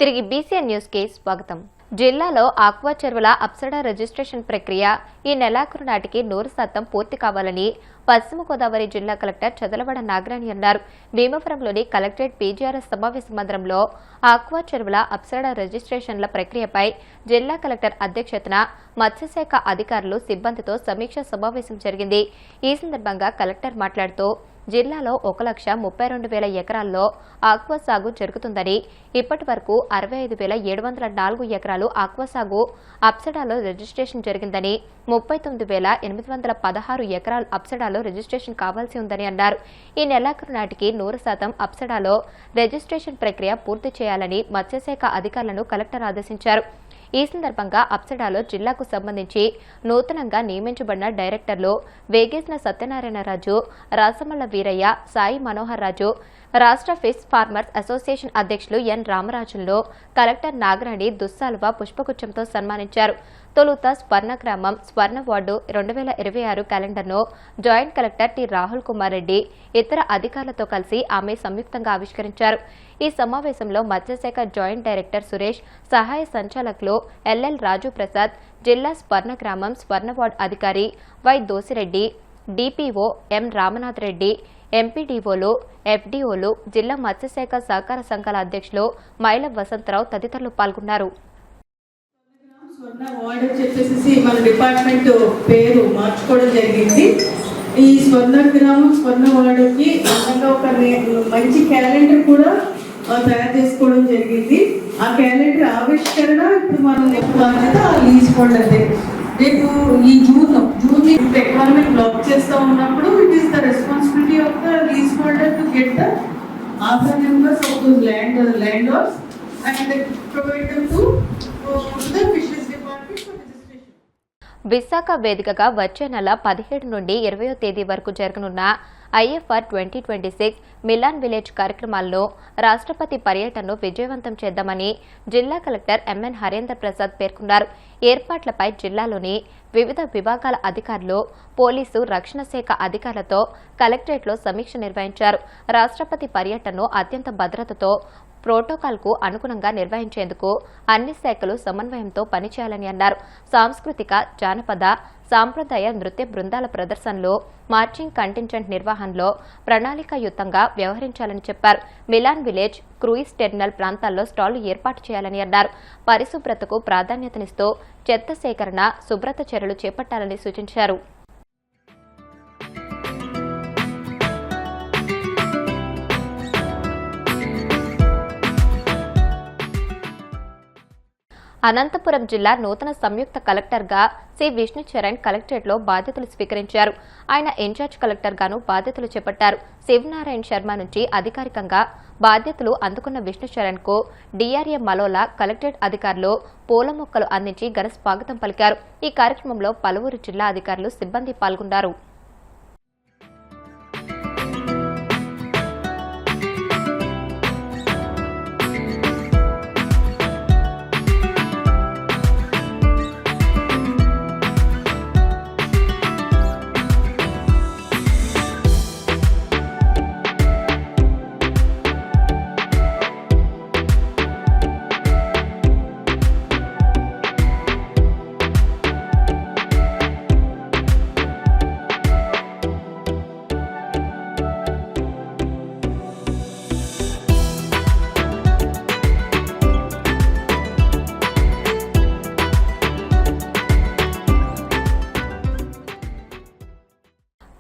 తిరిగి BCN news కి స్వాగతం. జిల్లాలో ఆక్వా చెరువుల అప్సడా రిజిస్ట్రేషన్ ప్రక్రియ ఈ నెలాఖరు నాటికి 100% పూర్తి కావాలని పశ్చిమ గోదావరి జిల్లా కలెక్టర్ చదలవాడ నాగరాణి అన్నారు. భీమవరంలోని కలెక్టరేట్ పీజీఆర్ఎస్ సమావేశ మందిరంలో ఆక్వా చెరువుల అప్సడా రిజిస్ట్రేషన్ల ప్రక్రియపై జిల్లా కలెక్టర్ అధ్యక్షతన మత్స్యశాఖ అధికారులు సిబ్బందితో సమీక్ష సమావేశం జరిగింది. ఈ సందర్భంగా కలెక్టర్ మాట్లాడుతూ జిల్లాలో 1,32,000 ఎకరాల్లో ఆక్వా సాగు జరుగుతుందని, ఇప్పటి వరకు 65,704 ఎకరాలు ఆక్వా సాగు అప్సడాలో రిజిస్ట్రేషన్ జరిగిందని, 39,816 ఎకరాలు అప్సడాలో రిజిస్ట్రేషన్ కావాల్సి ఉందని అన్నారు. ఈ నెలాఖరు నాటికి 100% అప్సడాలో రిజిస్ట్రేషన్ ప్రక్రియ పూర్తి చేయాలని మత్స్యశాఖ అధికారులను కలెక్టర్ ఆదేశించారు. ఈ సందర్భంగా అప్సడాలో జిల్లాకు సంబంధించి నూతనంగా నియమించబడిన డైరెక్టర్లు వేగేసిన సత్యనారాయణరాజు, రాసమల్ల వీరయ్య, సాయి మనోహర్ రాజు, రాష్ట్ర ఫిష్ ఫార్మర్స్ అసోసియేషన్ అధ్యక్షులు ఎన్ రామరాజుల్లో కలెక్టర్ నాగరాణి దుస్సాలువ పుష్పగుచ్చంతో సన్మానించారు. తొలుత స్వర్ణ గ్రామం స్వర్ణ వార్డు 2026 క్యాలెండర్ను joint collector T Rahul Kumar Reddy ఇతర అధికారులతో కలిసి ఆమె సంయుక్తంగా ఆవిష్కరించారు. ఈ సమావేశంలో మత్స్యశాఖ జాయింట్ డైరెక్టర్ సురేష్, సహాయ సంచాలకులు ఎల్ఎల్ రాజు ప్రసాద్, జిల్లా స్వర్ణ గ్రామం స్వర్ణ వార్డు అధికారి వై దోసిరెడ్డి, డిపిఓ ఎం రామనాథ్ రెడ్డి, ఎంపీడీఓలు, ఎఫ్డీఓలు, జిల్లా మత్స్యశాఖ సహకార సంఘాల అధ్యక్షులు మైల వసంతరావు తదితరులు పాల్గొన్నారు. స్వర్ణ వార్డ్ చెప్పేసి మన డిపార్ట్మెంట్ పేరు మార్చుకోవడం జరిగింది. ఈ స్వర్ణ గ్రామం స్వర్ణ వార్డుకి అందంగా ఒక మంచి క్యాలెండర్ కూడా తయారు చేసుకోవడం జరిగింది. ఆ క్యాలెండర్ ఆవిష్కరణ ఇప్పుడు మనం లీజ్ హోల్డర్ రేపు ఈ జూన్ ఎకనామిక్ బ్లాక్ చేస్తూ ఉన్నప్పుడు it is the responsibility of the leaseholder to get the Aadhaar numbers of those landlords and provide them to the fisheries department for registration. Visakha వేదికగా వచ్చే నెల 17 నుండి 20వ తేదీ వరకు జరగనున్న ఐఎఫ్ఆర్ 2026 మిలాన్ విలేజ్ కార్యక్రమాల్లో రాష్ట్రపతి పర్యటనను విజయవంతం చేద్దామని జిల్లా కలెక్టర్ ఎంఎన్ హరేందర్ ప్రసాద్ పేర్కొన్నారు. ఏర్పాట్లపై జిల్లాలోని వివిధ విభాగాల అధికారులు, పోలీసు, రక్షణ శాఖ అధికారులతో కలెక్టరేట్లో సమీక్ష నిర్వహించారు. రాష్ట్రపతి పర్యటనను అత్యంత భద్రతతో, ప్రోటోకాల్కు అనుగుణంగా నిర్వహించేందుకు అన్ని శాఖలు సమన్వయంతో పనిచేయాలని అన్నారు. సాంస్కృతిక, జానపద, సాంప్రదాయ నృత్య బృందాల ప్రదర్శనలు, మార్చింగ్ కంటింజెంట్ నిర్వహణలో ప్రణాళికాయుతంగా వ్యవహరించాలని చెప్పారు. మిలాన్ విలేజ్, క్రూయిజ్ టెర్మినల్ ప్రాంతాల్లో స్టాళ్లు ఏర్పాటు చేయాలని అన్నారు. పరిశుభ్రతకు ప్రాధాన్యతనిస్తూ చెత్త సేకరణ, శుభ్రత చర్యలు చేపట్టాలని సూచించారు. అనంతపురం జిల్లా నూతన సంయుక్త కలెక్టర్గా సి విష్ణుచరణ్ కలెక్టరేట్లో బాధ్యతలు స్వీకరించారు. ఆయన ఇన్ఛార్జ్ కలెక్టర్గాను బాధ్యతలు చేపట్టారు. శివనారాయణ శర్మ నుంచి అధికారికంగా బాధ్యతలు అందుకున్న విష్ణుచరణ్కు డిఆర్ఏ మలోలా కలెక్టరేట్ అధికారులు పూల మొక్కలు అందించి ఘన స్వాగతం పలికారు. ఈ కార్యక్రమంలో పలువురు జిల్లా అధికారులు, సిబ్బంది పాల్గొన్నారు.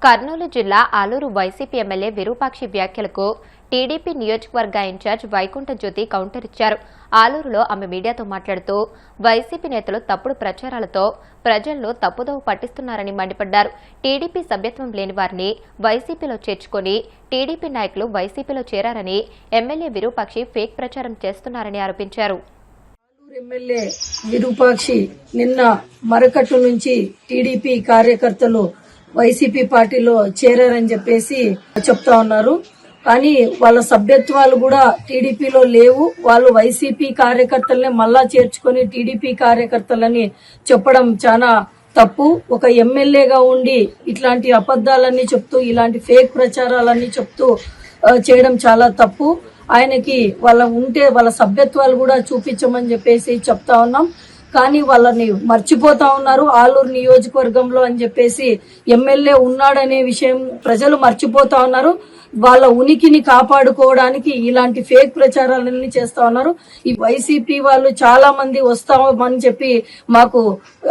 కర్నూలు జిల్లా ఆలూరు వైసీపీ ఎమ్మెల్యే విరూపాక్షి వ్యాఖ్యలకు టీడీపీ నియోజకవర్గ ఇన్ఛార్జ్ వైకుంఠ జ్యోతి కౌంటర్ ఇచ్చారు. ఆలూరులో ఆమె మీడియాతో మాట్లాడుతూ వైసీపీ నేతలు తప్పుడు ప్రచారాలతో ప్రజలను తప్పుదోవ పట్టిస్తున్నారని మండిపడ్డారు. టీడీపీ సభ్యత్వం లేని వారిని వైసీపీలో చేర్చుకుని టీడీపీ నాయకులు వైసీపీలో చేరారని ఎమ్మెల్యే విరూపాక్షి ఫేక్ ప్రచారం చేస్తున్నారని ఆరోపించారు. ఎమ్మెల్యే విరూపాక్షి నిన్న మరకట్టు నుంచి టీడీపీ కార్యకర్తలు వైసీపీ పార్టీలో చేరారని చెప్పేసి చెప్తా ఉన్నారు. కానీ వాళ్ళ సభ్యత్వాలు కూడా టీడీపీలో లేవు. వాళ్ళు వైసీపీ కార్యకర్తల్ని మళ్ళా చేర్చుకొని టీడీపీ కార్యకర్తలని చెప్పడం చాలా తప్పు. ఒక ఎమ్మెల్యేగా ఉండి ఇట్లాంటి అబద్దాలన్నీ చెప్తూ, ఇలాంటి ఫేక్ ప్రచారాలన్నీ చెప్తూ చేయడం చాలా తప్పు. ఆయనకి వాళ్ళ సభ్యత్వాలు కూడా చూపించమని చెప్పేసి చెప్తా ఉన్నాం. కానీ వాళ్ళని మర్చిపోతా ఉన్నారు. ఆలూరు నియోజకవర్గంలో అని చెప్పేసి ఎమ్మెల్యే ఉన్నాడనే విషయం ప్రజలు మర్చిపోతా ఉన్నారు. వాళ్ళ ఉనికిని కాపాడుకోవడానికి ఇలాంటి ఫేక్ ప్రచారాలన్నీ చేస్తా ఉన్నారు. ఈ వైసీపీ వాళ్ళు చాలా మంది వస్తామని చెప్పి మాకు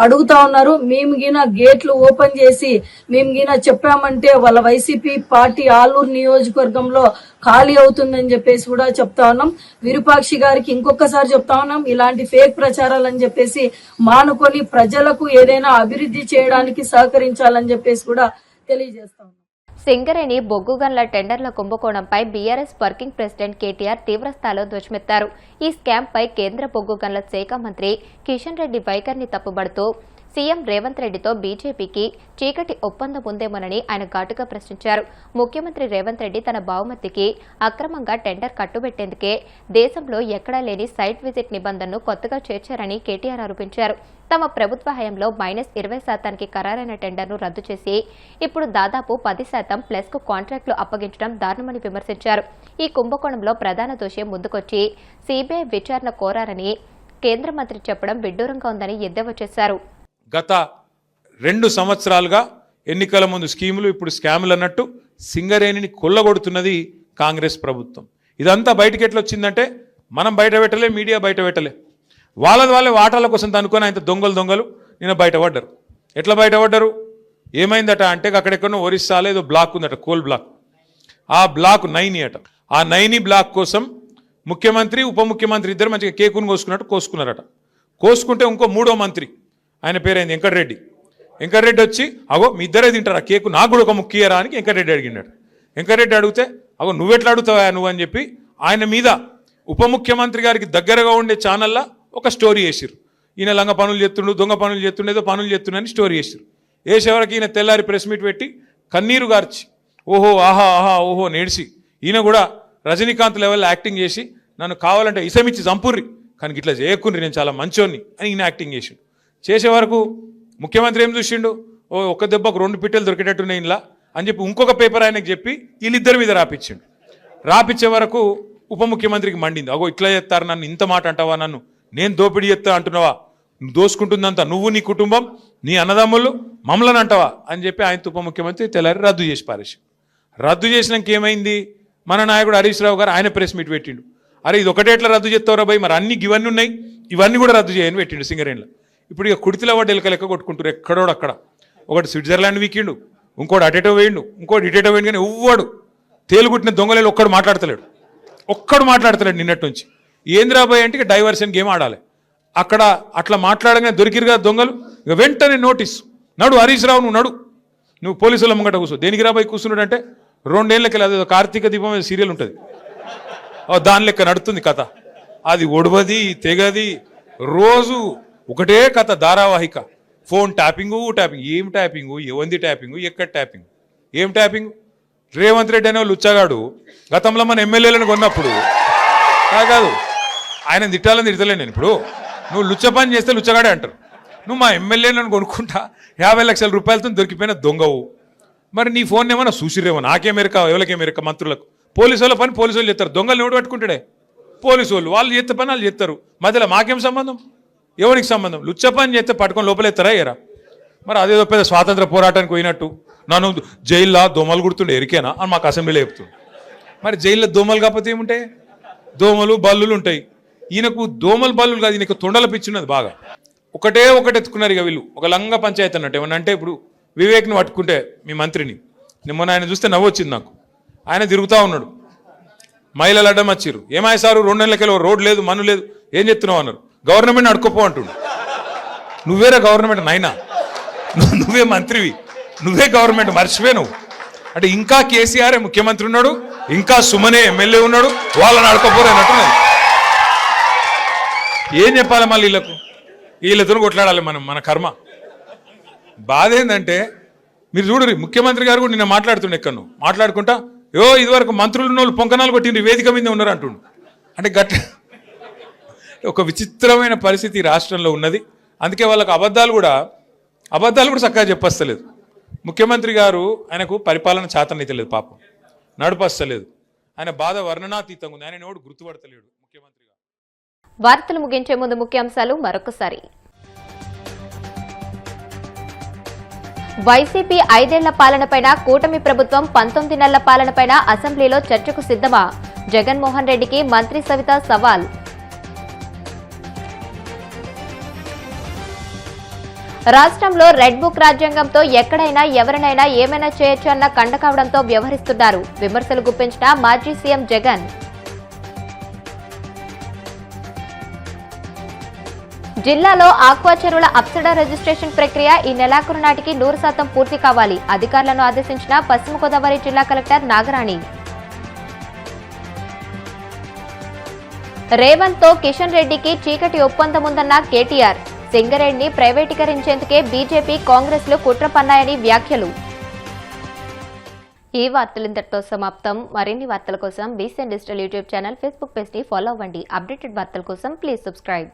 అడుగుతా ఉన్నారు. మేము గిన గేట్లు ఓపెన్ చేసి మేము గిన చెప్పామంటే వాళ్ళ వైసీపీ పార్టీ ఆలూరు నియోజకవర్గంలో ఖాళీ అవుతుందని చెప్పేసి కూడా చెప్తా ఉన్నాం. విరూపాక్షి గారికి ఇంకొకసారి చెప్తా ఉన్నాం, ఇలాంటి ఫేక్ ప్రచారాలు అని చెప్పేసి మానుకొని ప్రజలకు ఏదైనా అభివృద్ధి చేయడానికి సహకరించాలని చెప్పేసి కూడా తెలియజేస్తా ఉన్నాం. సింగరేణి బొగ్గు గన్ల టెండర్ల కుంభకోణంపై బీఆర్ఎస్ వర్కింగ్ ప్రెసిడెంట్ కేటీఆర్ తీవ్రస్థాయిలో ధ్వజమెత్తారు. ఈ స్కామ్పై కేంద్ర బొగ్గు గన్ల శాఖ మంత్రి కిషన్ రెడ్డి వైఖరిని తప్పుబడుతూ సీఎం రేవంత్ రెడ్డితో బీజేపీకి చీకటి ఒప్పందం ఉందేమోనని ఆయన ఘాటుగా ప్రశ్నించారు. ముఖ్యమంత్రి రేవంత్ రెడ్డి తన బావమర్దికి అక్రమంగా టెండర్ కట్టుబెట్టేందుకే దేశంలో ఎక్కడా లేని సైట్ విజిట్ నిబంధనను కొత్తగా చేర్చారని కేటీఆర్ ఆరోపించారు. తమ ప్రభుత్వ హయాంలో -20% ఖరారైన టెండర్ను రద్దు చేసి ఇప్పుడు దాదాపు 10% ప్లస్కు కాంట్రాక్టులు అప్పగించడం దారుణమని విమర్శించారు. ఈ కుంభకోణంలో ప్రధాన దోషి ముందుకొచ్చి సీబీఐ విచారణ కోరారని కేంద్ర మంత్రి చెప్పడం విడ్డూరంగా ఉందని ఎద్దేవా చేశారు. గత 2 సంవత్సరాలుగా ఎన్నికల ముందు స్కీములు, ఇప్పుడు స్కాములు అన్నట్టు సింగరేణిని కొల్లగొడుతున్నది కాంగ్రెస్ ప్రభుత్వం. ఇదంతా బయటకు ఎట్లా వచ్చిందంటే మనం బయట పెట్టలే, మీడియా బయట పెట్టలే, వాళ్ళే వాటాల కోసం అనుకొని ఆయన దొంగలు నిన్న బయటపడ్డారు. ఎట్లా బయటపడ్డారు, ఏమైందట అంటే అక్కడెక్కడో ఒరిస్సాలో ఏదో బ్లాక్ ఉందట, కోల్ బ్లాక్. ఆ బ్లాక్ 9 అట. ఆ 9 బ్లాక్ కోసం ముఖ్యమంత్రి ఉప ముఖ్యమంత్రి ఇద్దరు మంచిగా కేకును కోసుకున్నారట. కోసుకుంటే ఇంకో 3వ మంత్రి, ఆయన పేరైంది వెంకటరెడ్డి వచ్చి అగో మీ ఇద్దరే తింటారు ఆ కేకు, నాకు కూడా ఒక ముఖ్యరా అని వెంకటరెడ్డి అడిగినాడు. వెంకటరెడ్డి అడిగితే అగో నువ్వెట్లా అడుగుతావా నువ్వు అని చెప్పి ఆయన మీద ఉప ముఖ్యమంత్రి గారికి దగ్గరగా ఉండే ఛానల్లో ఒక స్టోరీ వేసిరు. ఈయన లంగ పనులు చేస్తుండు, దొంగ పనులు చేస్తుండే, ఏదో పనులు చేస్తుండని స్టోరీ వేసిరు. వేసేవరకు ఈయన తెల్లారి ప్రెస్ మీట్ పెట్టి కన్నీరు గార్చి ఓహో ఆహా ఆహా ఓహో నేడిసి ఈయన కూడా రజనీకాంత్ లెవెల్లో యాక్టింగ్ చేసి నన్ను కావాలంటే ఇసమిచ్చి చంపుర్రి కానీ ఇట్లా చేయకుండ్రి, నేను చాలా మంచోన్ని అని ఈయన యాక్టింగ్ చేసిండు. చేసే వరకు ముఖ్యమంత్రి ఏం చూసిండు, ఒక్క దెబ్బకు 2 పిట్టెలు దొరికేటట్టున్నాయి ఇలా అని చెప్పి ఇంకొక పేపర్ ఆయనకు చెప్పి వీళ్ళిద్దరి మీద రాపిచ్చిండు. రాపిచ్చే వరకు ఉప ముఖ్యమంత్రికి మండింది, అగో ఇట్లా చేస్తారు నన్ను, ఇంత మాట అంటావా, నన్ను నేను దోపిడీ చేస్తా అంటున్నావా, దోసుకుంటుందంతా నువ్వు, నీ కుటుంబం, నీ అన్నదమ్ములు, మమ్మల్ని అంటావా అని చెప్పి ఆయన ఉప ముఖ్యమంత్రి తెల్లారి రద్దు చేసి పారేసి. రద్దు చేసినాక ఏమైంది, మన నాయకుడు హరీష్ రావు గారు ఆయన ప్రెస్ మీట్ పెట్టిండు. అరే ఇది ఒకటే ఎట్లా రద్దు చేస్తావురా భయ్, మరి అన్ని ఇవన్నీ ఉన్నాయి, ఇవన్నీ కూడా రద్దు చేయని పెట్టిండు సింగరేణిలో. ఇప్పుడు ఇక కుడితిలో వాడు ఎలక లెక్క కొట్టుకుంటారు ఎక్కడోడు అక్కడ. ఒకటి స్విట్జర్లాండ్ వీకిండు, ఇంకోటి అటేటో వేయండు, ఇంకోటి ఇటేటో వేయండు, కానీ ఎవ్వడు తేలుగుట్టిన దొంగలేలు ఒక్కడు మాట్లాడతలేడు నిన్నటి నుంచి. ఏంద్రాబాయ్ అంటే ఇక డైవర్షన్ గేమ్ ఆడాలి. అక్కడ అట్లా మాట్లాడగానే దొరికిరుగా దొంగలు, ఇక వెంటనే నోటీస్, నడు హరీష్ రావు నువ్వు పోలీసుల ముంగట కూర్చో. దేనికి రాబాయ్ కూర్చున్నాడు అంటే 2 ఏళ్ళకి అదేదో కార్తీక దీపం సీరియల్ ఉంటుంది, దాని లెక్క నడుతుంది కథ. అది ఒడవది తెగది, రోజు ఒకటే కథ ధారావాహిక. ఫోన్ ట్యాపింగు ఏం ట్యాపింగు, ఎవంది ట్యాపింగు, ఎక్కడ ట్యాపింగు, ఏం ట్యాపింగు. రేవంత్ రెడ్డి అనే లుచ్చగాడు గతంలో మన ఎమ్మెల్యేలను కొన్నప్పుడు కాదు, ఆయన తిట్టాలని తిడతలే నేను. ఇప్పుడు నువ్వు లుచ్చ పని చేస్తే లుచ్చగాడే అంటారు. నువ్వు మా ఎమ్మెల్యేలను కొనుక్కుంటా 50 లక్షల రూపాయలతో దొరికిపోయిన దొంగవు. మరి నీ ఫోన్ ఏమన్నా చూసిరేమో, నాకేమెరక ఎవరికేమెరక, మంత్రులకు. పోలీసు వాళ్ళ పని పోలీసు వాళ్ళు చేస్తారు, దొంగలు ఎవడు పట్టుకుంటాడే పోలీసు వాళ్ళు చేస్తే పని వాళ్ళు చేస్తారు. మధ్యలో మాకేం సంబంధం, ఎవరికి సంబంధం. లుచ్చ పని చేస్తే పట్టుకొని లోపలెత్తారా ఎరా. మరి అదేదో పెద్ద స్వాతంత్ర పోరాటానికి పోయినట్టు నన్ను జైల్లో దోమలు కుడుతుండే ఎరికేనా అని మాకు అసెంబ్లీలో చెప్తుంది. మరి జైల్లో దోమలు కాకపోతే ఏముంటాయి, దోమలు బల్లులు ఉంటాయి. ఈయనకు దోమలు బల్లులు కాదు, ఈయనకు తొండల పిచ్చిన్నది బాగా. ఒకటే ఎత్తుకున్నారు ఇక వీళ్ళు, ఒక లంగా పంచాయతీ అన్నట్టు. ఏమన్నా అంటే ఇప్పుడు వివేక్ని పట్టుకుంటే మీ మంత్రిని, మొన్న ఆయన చూస్తే నవ్వు వచ్చింది నాకు. ఆయన తిరుగుతూ ఉన్నాడు, మహిళలు అడ్డం వచ్చిర్రు. ఏమాయి సారు 2 నెలలకెళ్ళి రోడ్ లేదు, మన్ను లేదు, ఏం చెప్తున్నావు అన్నారు. గవర్నమెంట్ అడుకోపో అంటుండు. నువ్వేరా గవర్నమెంట్ నాయనా, నువ్వే మంత్రివి, నువ్వే గవర్నమెంట్, మర్చిపోయి నువ్వు అంటే. ఇంకా కేసీఆర్ ముఖ్యమంత్రి ఉన్నాడు, ఇంకా సుమనే ఎమ్మెల్యే ఉన్నాడు, వాళ్ళని అడుకోపోరు అన్నట్టున్నది. ఏం చెప్పాలి మళ్ళీ వీళ్ళతో కొట్లాడాలి మన కర్మ. బాధ ఏంటంటే మీరు చూడరు, ముఖ్యమంత్రి గారు కూడా నిన్న మాట్లాడుతుండే ఎక్కడో మాట్లాడుకుంటా, ఇదివరకు మంత్రులు ఉన్న వాళ్ళు పొంకనాలు కొట్టిండ్రు, వేదిక మీద ఉన్నారు అంటుండు. అంటే ఒక విచిత్రమైన పరిస్థితి రాష్ట్రంలో ఉన్నది. అందుకే వాళ్ళకు అబద్ధాలు కూడా చక్కగా చెప్పస్తలేదు. ముఖ్యమంత్రి గారు ఆయనకు పరిపాలన చేతనైతే లేదు, పాపం నడిపస్తలేదు. ఆయన బాధ వర్ణనాతీతంగా ఉంది. ఆయన ఎవడు గుర్తుపడతలేడు ముఖ్యమంత్రిగా. వార్తలు ముగించే ముందు ముఖ్యాంశాలు మరొకసారి. వైసీపీ 5 ఏళ్ల పాలనపైన కూటమి ప్రభుత్వం 19 నెలల పాలనపైన అసెంబ్లీలో చర్చకు సిద్ధమా? జగన్మోహన్ రెడ్డికి మంత్రి సవిత సవాల్. రాష్ట్రంలో రెడ్ బుక్ రాజ్యాంగంతో ఎక్కడైనా ఎవరినైనా ఏమైనా చేయొచ్చు అన్న కండకావడంతో వ్యవహరిస్తున్నారు. విమర్శలు గుప్పించిన మాజీ సీఎం జగన్. జిల్లాలో ఆక్వా చెరువుల అప్సడా రిజిస్ట్రేషన్ ప్రక్రియ ఈ నెలాఖరు నాటికి 100% పూర్తి కావాలి. అధికారులను ఆదేశించిన పశ్చిమ గోదావరి జిల్లా కలెక్టర్ నాగరాణి. రేవంత్ తో కిషన్ రెడ్డికి చీకటి ఒప్పందం ఉందన్న కేటీఆర్. సింగరేణిని ప్రైవేటీకరించేందుకే బీజేపీ కాంగ్రెస్ లు కుట్ర పన్నాయని వ్యాఖ్యలు. ఈ వార్తలు ఇంతటితో సమాప్తం. మరిన్ని వార్తల కోసం BCN digital YouTube channel, Facebook page ని ఫాలో అవ్వండి. అప్డేటెడ్ వార్తల కోసం ప్లీజ్ సబ్స్క్రైబ్.